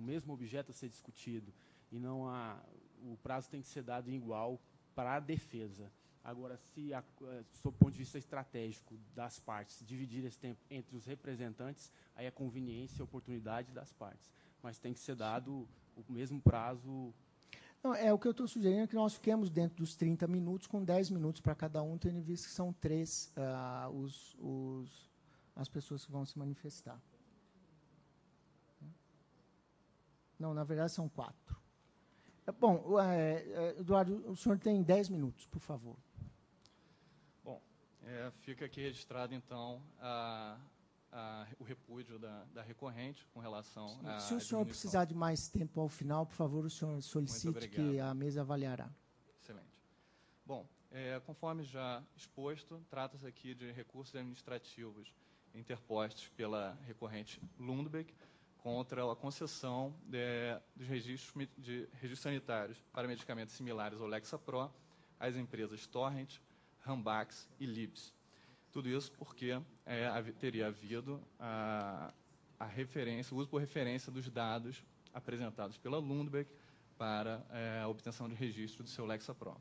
mesmo objeto a ser discutido, e não o prazo tem que ser dado igual para a defesa. Agora, se, sob o ponto de vista estratégico das partes, dividir esse tempo entre os representantes, aí é conveniência e oportunidade das partes. Mas tem que ser dado o mesmo prazo. Não, o que eu estou sugerindo é que nós fiquemos dentro dos 30 minutos, com 10 minutos para cada um, tendo em vista que são 3 as pessoas que vão se manifestar. Não, na verdade são 4. Bom, Eduardo, o senhor tem 10 minutos, por favor. Bom, fica aqui registrado, então, o repúdio da recorrente com relação à Se o senhor precisar de mais tempo ao final, por favor, o senhor solicite que a mesa avaliará. Excelente. Bom, conforme já exposto, trata-se aqui de recursos administrativos interpostos pela recorrente Lundbeck contra a concessão dos registros sanitários para medicamentos similares ao Lexapro às empresas Torrent, Ranbaxy e Libs. Tudo isso porque teria havido a referência, o uso por referência dos dados apresentados pela Lundbeck para a obtenção de registro do seu Lexapro.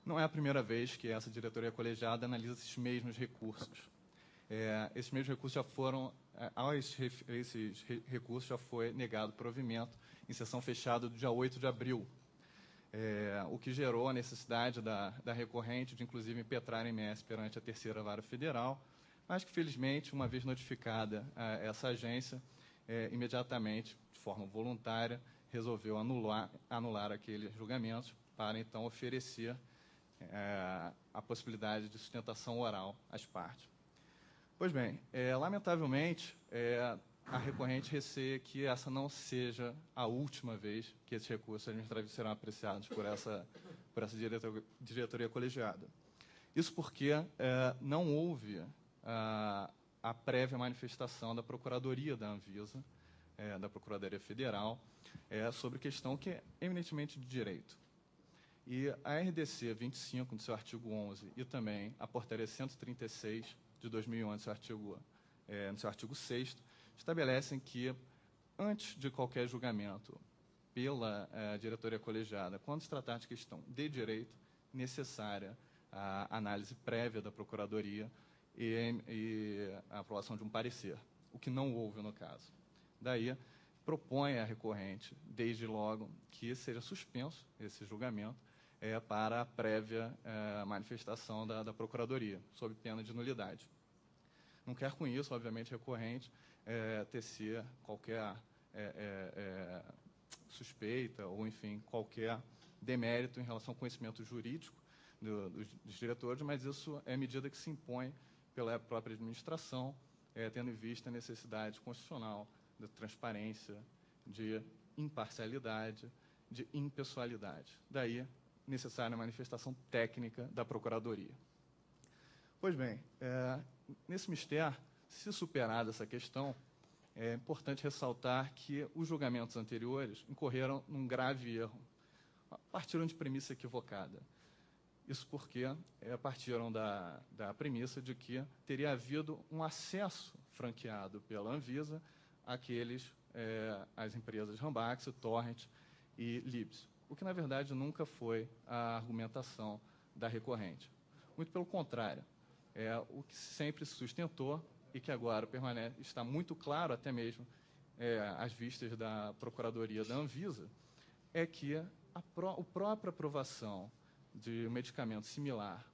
Não é a primeira vez que essa diretoria colegiada analisa esses mesmos recursos. Esses mesmos recursos já foram, esses recursos já foi negado provimento em sessão fechada do dia 8 de abril, o que gerou a necessidade da recorrente de, inclusive, impetrar a MS perante a terceira vara federal, mas que, felizmente, uma vez notificada essa agência, imediatamente, de forma voluntária, resolveu anular aqueles julgamentos para, então, oferecer a possibilidade de sustentação oral às partes. Pois bem, lamentavelmente, a recorrente receia que essa não seja a última vez que esses recursos administrativos serão apreciados por essa diretoria colegiada. Isso porque não houve a prévia manifestação da Procuradoria da Anvisa, da Procuradoria Federal, sobre questão que é eminentemente de direito. E a RDC 25, no seu artigo 11, e também a Portaria 136, de 2011, no seu artigo 6º, estabelecem que, antes de qualquer julgamento pela diretoria colegiada, quando se tratar de questão de direito, necessária a análise prévia da Procuradoria e a aprovação de um parecer, o que não houve no caso. Daí, propõe a recorrente, desde logo, que seja suspenso esse julgamento para a prévia manifestação da Procuradoria, sob pena de nulidade. Não quer com isso, obviamente, a recorrente tecer qualquer suspeita ou, enfim, qualquer demérito em relação ao conhecimento jurídico dos diretores, mas isso é medida que se impõe pela própria administração, tendo em vista a necessidade constitucional de transparência, de imparcialidade, de impessoalidade. Daí, necessária a manifestação técnica da Procuradoria. Pois bem, nesse mistério, se superada essa questão, é importante ressaltar que os julgamentos anteriores incorreram num grave erro, partiram de premissa equivocada. Isso porque partiram da premissa de que teria havido um acesso franqueado pela Anvisa às empresas Ranbaxy, Torrent e Libs, o que, na verdade, nunca foi a argumentação da recorrente. Muito pelo contrário, o que sempre se sustentou e que agora está muito claro, até mesmo às vistas da Procuradoria da Anvisa, é que a própria aprovação de um medicamento similar,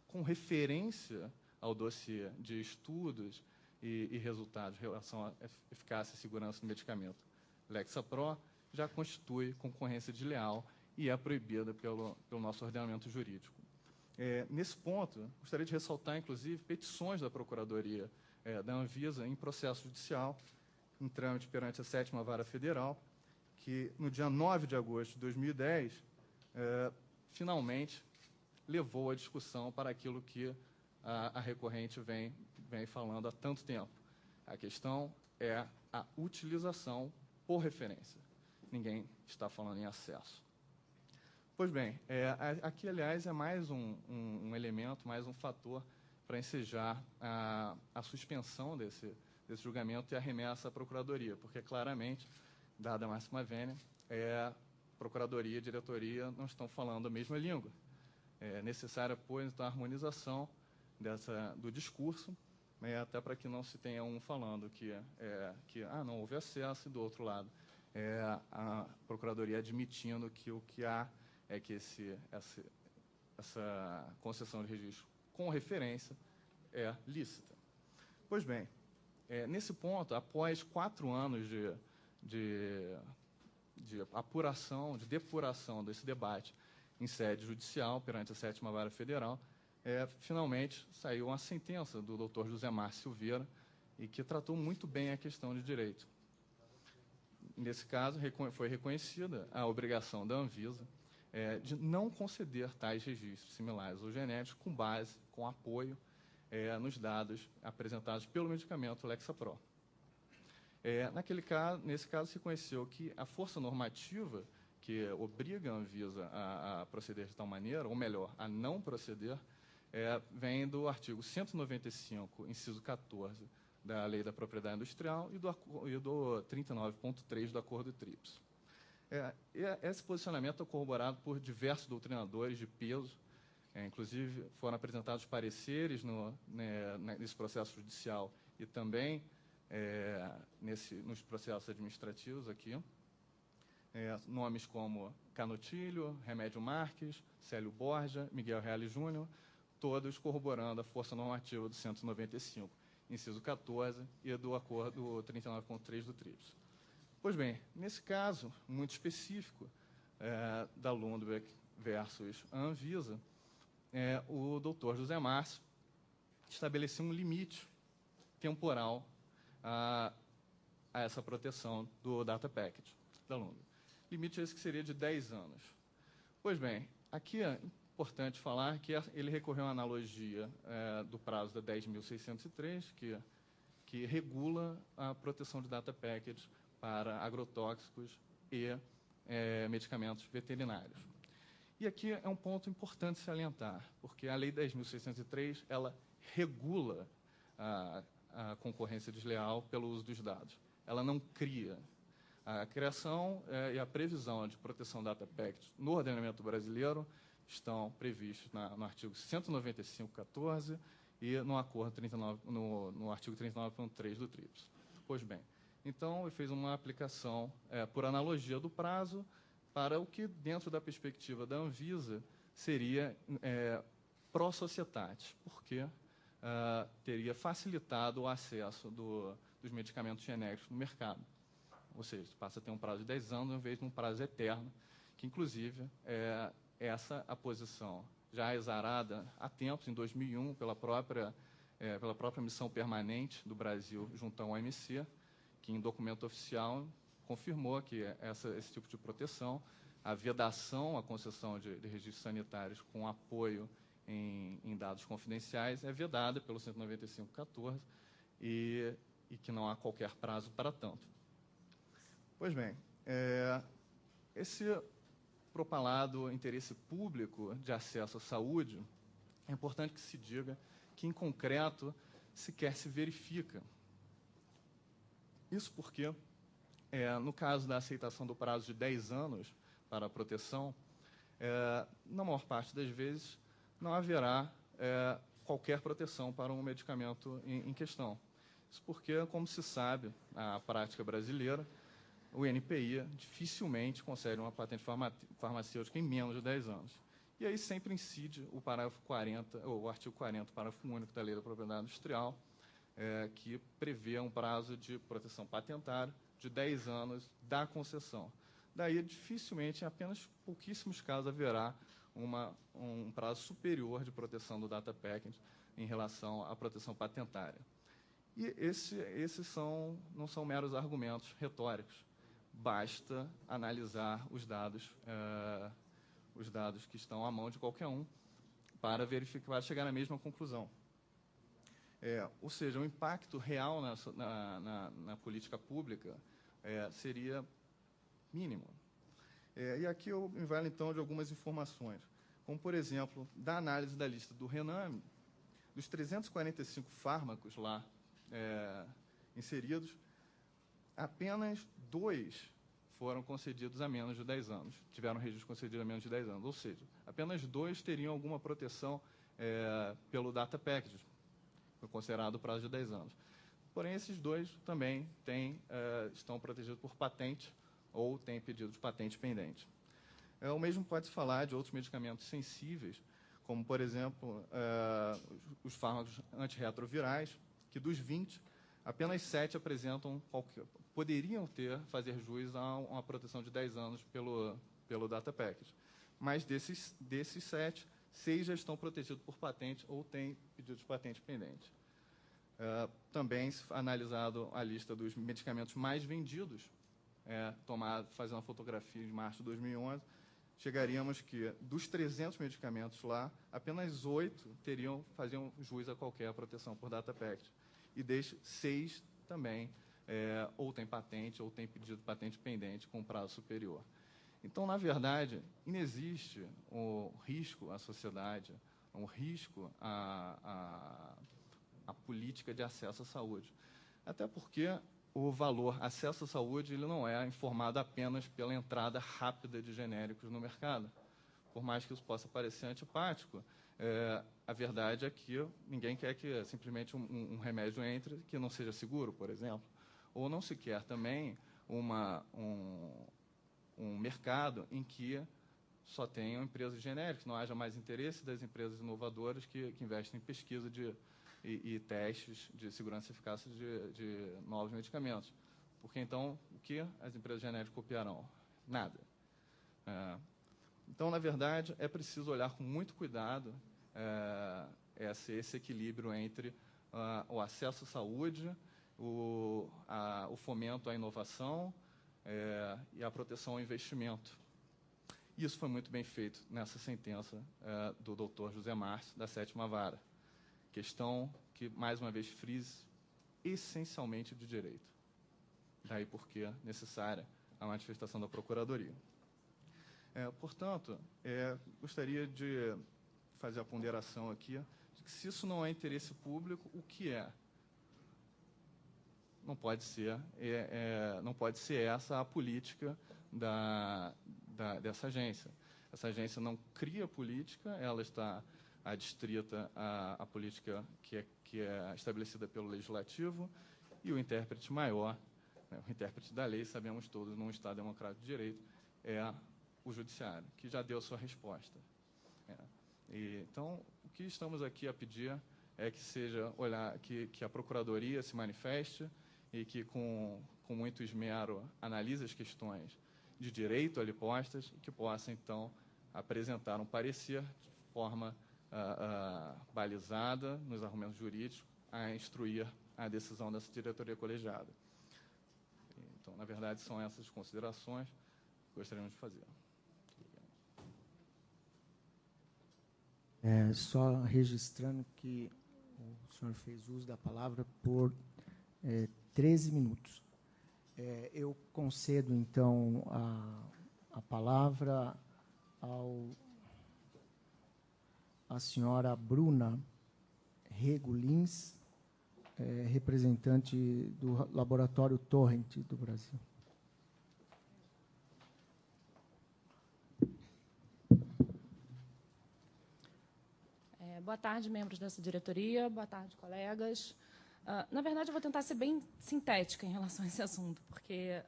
com referência ao dossiê de estudos e resultados em relação à eficácia e segurança do medicamento Lexapro, já constitui concorrência desleal e é proibida pelo nosso ordenamento jurídico. Nesse ponto, gostaria de ressaltar, inclusive, petições da Procuradoria da Anvisa em processo judicial, em trâmite perante a 7ª Vara Federal, que, no dia 9 de agosto de 2010, finalmente levou a discussão para aquilo que a recorrente vem falando há tanto tempo. A questão é a utilização por referência. Ninguém está falando em acesso. Pois bem, aqui, aliás, é mais um elemento, mais um fator para ensejar a suspensão desse julgamento e a remessa à Procuradoria, porque, claramente, dada a máxima vênia, procuradoria e diretoria não estão falando a mesma língua. É necessária, pois, então, a harmonização do discurso, até para que não se tenha um falando que não houve acesso, e do outro lado a procuradoria admitindo que o que há é que essa concessão de registro com referência é lícita. Pois bem, nesse ponto, após 4 anos de apuração, de depuração desse debate em sede judicial perante a 7ª Vara Federal, finalmente saiu uma sentença do Dr. José Márcio Silveira, e que tratou muito bem a questão de direito. Nesse caso, foi reconhecida a obrigação da Anvisa de não conceder tais registros similares ou genéticos com apoio nos dados apresentados pelo medicamento Lexapro. Nesse caso, se reconheceu que a força normativa que obriga a Anvisa a proceder de tal maneira, ou melhor, a não proceder, vem do artigo 195, inciso 14, da Lei da Propriedade Industrial e do 39.3 do Acordo TRIPS. Esse posicionamento é corroborado por diversos doutrinadores de peso, inclusive foram apresentados pareceres nesse processo judicial e também nos processos administrativos aqui. Nomes como Canotilho, Remédio Marques, Célio Borja, Miguel Reale Júnior, todos corroborando a força normativa do 195, inciso 14, e do acordo 39.3 do TRIPS. Pois bem, nesse caso muito específico da Lundbeck versus a Anvisa, o doutor José Márcio estabeleceu um limite temporal a essa proteção do data package da Lundbeck. Limite esse que seria de 10 anos. Pois bem, aqui é importante falar que ele recorreu à analogia do prazo da 10.603, que regula a proteção de data package para agrotóxicos e medicamentos veterinários. E aqui é um ponto importante salientar, porque a Lei 10.603, ela regula a concorrência desleal pelo uso dos dados. Ela não cria. A criação e a previsão de proteção data package no ordenamento brasileiro estão previstos no artigo 195.14 e no acordo 39, no artigo 39.3 do TRIPS. Pois bem, então ele fez uma aplicação por analogia do prazo para o que, dentro da perspectiva da Anvisa, seria pró-societate, porque teria facilitado o acesso dos medicamentos genéricos no mercado. Ou seja, passa a ter um prazo de 10 anos, em vez de um prazo eterno, que, inclusive, essa a posição já exarada há tempos, em 2001, pela própria missão permanente do Brasil junto à OMC, que, em documento oficial, confirmou que esse tipo de proteção, a vedação à concessão de registros sanitários com apoio em dados confidenciais, é vedada pelo 195.14 e que não há qualquer prazo para tanto. Pois bem, esse propalado interesse público de acesso à saúde, é importante que se diga que, em concreto, sequer se verifica. Isso porque, no caso da aceitação do prazo de 10 anos para a proteção, na maior parte das vezes, não haverá qualquer proteção para um medicamento em questão. Isso porque, como se sabe, a prática brasileira, o INPI dificilmente concede uma patente farmacêutica em menos de 10 anos. E aí sempre incide o parágrafo 40, ou o artigo 40, parágrafo único da Lei da Propriedade Industrial, que prevê um prazo de proteção patentária de 10 anos da concessão. Daí, dificilmente, em apenas pouquíssimos casos, haverá um prazo superior de proteção do data package em relação à proteção patentária. E esses não são meros argumentos retóricos. Basta analisar os dados que estão à mão de qualquer um para verificar, para chegar na mesma conclusão. Ou seja, o impacto real na política pública seria mínimo. E aqui eu me valo, então, de algumas informações, como, por exemplo, da análise da lista do Rename, dos 345 fármacos lá inseridos, apenas 2 foram concedidos há menos de 10 anos, tiveram registro concedido há menos de 10 anos. Ou seja, apenas 2 teriam alguma proteção pelo Data Package, foi considerado o prazo de 10 anos. Porém, esses 2 também estão protegidos por patente ou têm pedido de patente pendente. O mesmo pode-se falar de outros medicamentos sensíveis, como, por exemplo, os fármacos antirretrovirais, que dos 20, apenas 7 apresentam poderiam fazer jus a uma proteção de 10 anos pelo Data Package. Mas desses 7, 6 já estão protegidos por patente ou têm pedido de patente pendente. Também, analisado a lista dos medicamentos mais vendidos, fazendo uma fotografia de março de 2011, chegaríamos que, dos 300 medicamentos lá, apenas 8 faziam jus a qualquer proteção por Data Package. E destes, 6 também ou tem patente ou tem pedido de patente pendente com prazo superior. Então, na verdade, inexiste um risco à sociedade, um risco à política de acesso à saúde. Até porque o valor acesso à saúde ele não é informado apenas pela entrada rápida de genéricos no mercado. Por mais que isso possa parecer antipático, a verdade é que ninguém quer que simplesmente um remédio entre que não seja seguro, por exemplo. Ou não se quer também um mercado em que só tenham empresas genéricas, não haja mais interesse das empresas inovadoras que investem em pesquisa e testes de segurança e eficácia de novos medicamentos. Porque, então, o que as empresas genéricas copiarão? Nada. Então, na verdade, é preciso olhar com muito cuidado esse equilíbrio entre o acesso à saúde, o fomento à inovação e a proteção ao investimento. Isso foi muito bem feito nessa sentença do Dr. José Márcio, da 7ª Vara. Questão que, mais uma vez, frise essencialmente de direito. Daí porque é necessária a manifestação da Procuradoria. Portanto, gostaria de fazer a ponderação aqui de que, se isso não é interesse público, o que é? Não pode ser, não pode ser essa a política dessa agência. Essa agência não cria política, ela está adstrita à política que é estabelecida pelo Legislativo, e o intérprete maior, o intérprete da lei, sabemos todos, num Estado democrático de direito, é o Judiciário, que já deu sua resposta. Então, o que estamos aqui a pedir é que a Procuradoria se manifeste e que, com muito esmero, analise as questões de direito ali postas e que possa, então, apresentar um parecer de forma balizada nos argumentos jurídicos a instruir a decisão dessa diretoria colegiada. Então, na verdade, são essas considerações que gostaríamos de fazer. Só registrando que o senhor fez uso da palavra por 13 minutos. Eu concedo, então, a palavra à senhora Bruna Regulins, representante do Laboratório Torrent do Brasil. Boa tarde, membros dessa diretoria. Boa tarde, colegas. Na verdade, eu vou tentar ser bem sintética em relação a esse assunto, porque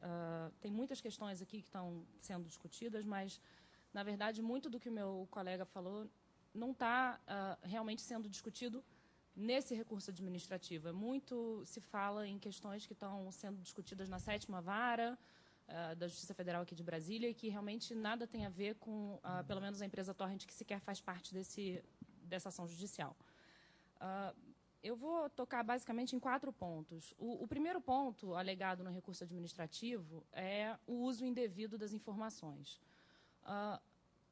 tem muitas questões aqui que estão sendo discutidas, mas, na verdade, muito do que o meu colega falou não está realmente sendo discutido nesse recurso administrativo. Muito se fala em questões que estão sendo discutidas na 7ª Vara da Justiça Federal aqui de Brasília e que realmente nada tem a ver com, pelo menos, a empresa Torrent, que sequer faz parte dessa ação judicial. Eu vou tocar basicamente em 4 pontos. O primeiro ponto alegado no recurso administrativo é o uso indevido das informações.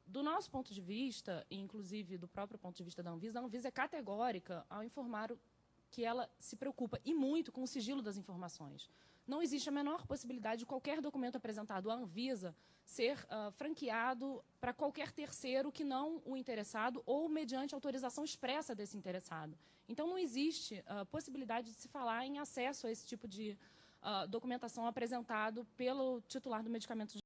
Do nosso ponto de vista, e inclusive do próprio ponto de vista da Anvisa é categórica ao informar que ela se preocupa, e muito, com o sigilo das informações. Não existe a menor possibilidade de qualquer documento apresentado à Anvisa ser franqueado para qualquer terceiro que não o interessado ou mediante autorização expressa desse interessado. Então, não existe possibilidade de se falar em acesso a esse tipo de documentação apresentada pelo titular do medicamento